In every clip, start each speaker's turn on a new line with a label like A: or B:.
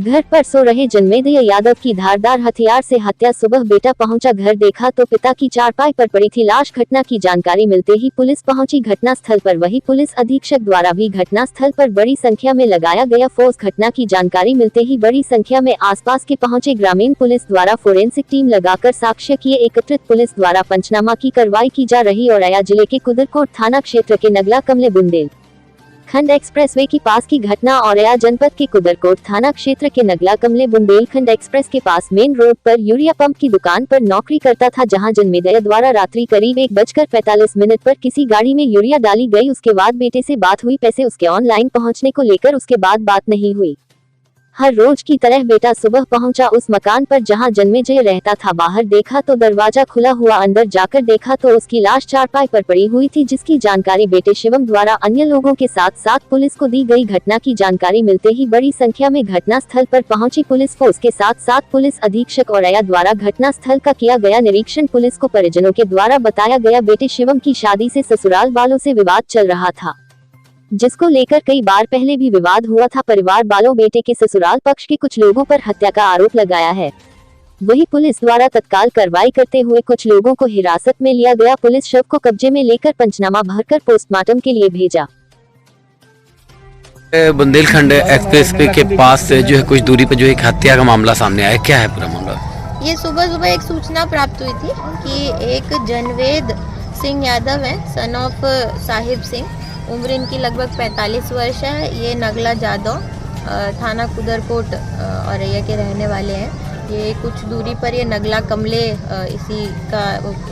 A: घर पर सो रहे जन्मेजय यादव की धारदार हथियार से हत्या। सुबह बेटा पहुंचा घर, देखा तो पिता की चारपाई पर पड़ी थी लाश। घटना की जानकारी मिलते ही पुलिस पहुंची घटना स्थल पर। वही पुलिस अधीक्षक द्वारा भी घटना स्थल पर बड़ी संख्या में लगाया गया फोर्स। घटना की जानकारी मिलते ही बड़ी संख्या में आसपास के पहुंचे ग्रामीण पुलिस द्वारा फोरेंसिक टीम लगाकर साक्ष्य किए एकत्रित। पुलिस द्वारा पंचनामा की कार्रवाई की जा रही। औरैया जिले के कुदरकोट थाना क्षेत्र के नगला कमले बुंदेल खंड एक्सप्रेसवे के पास की घटना। औरैया जनपद के कुदरकोट थाना क्षेत्र के नगला कमले बुंदेलखंड एक्सप्रेस के पास मेन रोड पर यूरिया पंप की दुकान पर नौकरी करता था, जहां जन्मेजय द्वारा रात्रि करीब 1:45 पर किसी गाड़ी में यूरिया डाली गई। उसके बाद बेटे से बात हुई, पैसे उसके ऑनलाइन पहुंचने को लेकर। उसके बाद बात नहीं हुई। हर रोज की तरह बेटा सुबह पहुंचा उस मकान पर जहां जन्मेजय रहता था। बाहर देखा तो दरवाजा खुला हुआ, अंदर जाकर देखा तो उसकी लाश चारपाई पर पड़ी हुई थी, जिसकी जानकारी बेटे शिवम द्वारा अन्य लोगों के साथ साथ पुलिस को दी गई। घटना की जानकारी मिलते ही बड़ी संख्या में घटना स्थल पर पहुंची पुलिस फोर्स के साथ साथ पुलिस अधीक्षक औरैया द्वारा घटना स्थल का किया गया निरीक्षण। पुलिस को परिजनों के द्वारा बताया गया बेटे शिवम की शादी से ससुराल वालों से विवाद चल रहा था, जिसको लेकर कई बार पहले भी विवाद हुआ था। परिवार वालों बेटे के ससुराल पक्ष के कुछ लोगों पर हत्या का आरोप लगाया है। वही पुलिस द्वारा तत्काल कार्रवाई करते हुए कुछ लोगों को हिरासत में लिया गया। पुलिस शव को कब्जे में लेकर पंचनामा भरकर पोस्टमार्टम के लिए भेजा।
B: बुंदेलखंड एक्सप्रेस के पास से जो है कुछ दूरी पर जो एक हत्या का मामला सामने आया, क्या है पूरा मामला?
C: ये सुबह एक सूचना प्राप्त हुई थी कि एक जनवेद सिंह यादव है, सन ऑफ साहिब सिंह। उम्र इनकी लगभग 45 वर्ष है। ये नगला जादव थाना कुदरकोट औरैया के रहने वाले हैं। ये कुछ दूरी पर ये नगला कमले इसी का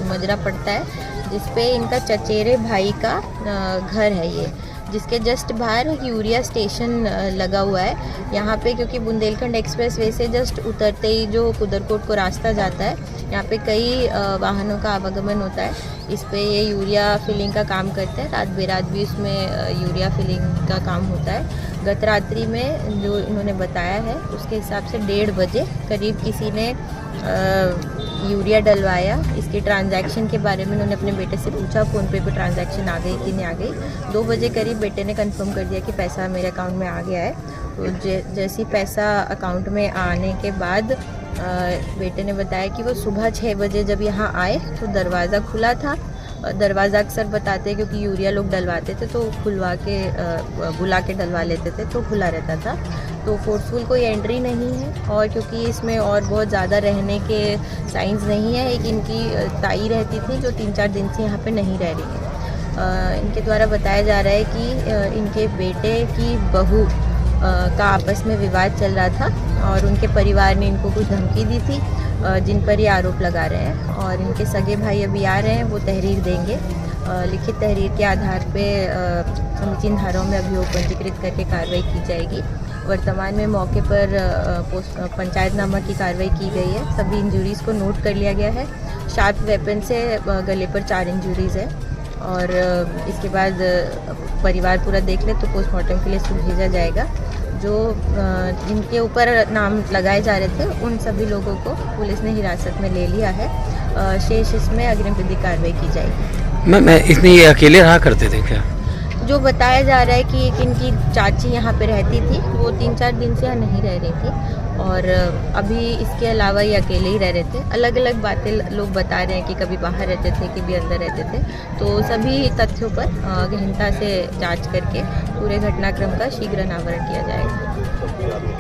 C: मजरा पड़ता है, जिसपे इनका चचेरे भाई का घर है। ये जिसके जस्ट बाहर यूरिया स्टेशन लगा हुआ है यहाँ पे, क्योंकि बुंदेलखंड एक्सप्रेस वे से जस्ट उतरते ही जो कुदरकोट को रास्ता जाता है, यहाँ पे कई वाहनों का आवागमन होता है। इस पे ये यूरिया फिलिंग का काम करते हैं। रात बेरात भी इसमें यूरिया फिलिंग का काम होता है। गत रात्रि में जो इन्होंने बताया है उसके हिसाब से 1:30 बजे करीब किसी ने यूरिया डलवाया। इसके ट्रांजैक्शन के बारे में उन्होंने अपने बेटे से पूछा, फ़ोन पे कोई ट्रांजैक्शन आ गई कि नहीं आ गई। 2 बजे करीब बेटे ने कंफर्म कर दिया कि पैसा मेरे अकाउंट में आ गया है। तो जैसे पैसा अकाउंट में आने के बाद बेटे ने बताया कि वो सुबह 6 बजे जब यहाँ आए तो दरवाज़ा खुला था। दरवाज़ा अक्सर बताते हैं क्योंकि यूरिया लोग डलवाते थे तो खुलवा के बुला के डलवा लेते थे, तो खुला रहता था। तो फोर्सफुल कोई एंट्री नहीं है, और क्योंकि इसमें और बहुत ज़्यादा रहने के साइंस नहीं है। एक इनकी ताई रहती थी जो 3-4 दिन से यहाँ पे नहीं रह रही है। इनके द्वारा बताया जा रहा है कि इनके बेटे की बहू का आपस में विवाद चल रहा था और उनके परिवार ने इनको कुछ धमकी दी थी, जिन पर ये आरोप लगा रहे हैं। और इनके सगे भाई अभी आ रहे हैं, वो तहरीर देंगे। लिखित तहरीर के आधार पे समीचीन धाराओं में अभियोग पंजीकृत करके कार्रवाई की जाएगी। वर्तमान में मौके पर पंचायतनामा की कार्रवाई की गई है। सभी इंजरीज़ को नोट कर लिया गया है। शार्प वेपन से गले पर 4 इंजरीज़ है, और इसके बाद परिवार पूरा देख ले तो पोस्टमार्टम के लिए इसको भेजा जाएगा। जो जिनके ऊपर नाम लगाए जा रहे थे उन सभी लोगों को पुलिस ने हिरासत में ले लिया है। शेष इसमें अग्रिम विधिक कार्रवाई की जाएगी।
B: मैं इसमें ये अकेले रहा करते थे क्या?
C: जो बताया जा रहा है कि एक इनकी चाची यहाँ पे रहती थी, वो 3-4 दिन से यहाँ नहीं रह रही थी, और अभी इसके अलावा ये अकेले ही रह रहे थे। अलग अलग बातें लोग बता रहे हैं कि कभी बाहर रहते थे, कभी अंदर रहते थे। तो सभी तथ्यों पर गहनता से जांच करके पूरे घटनाक्रम का शीघ्र अनावरण किया जाएगा।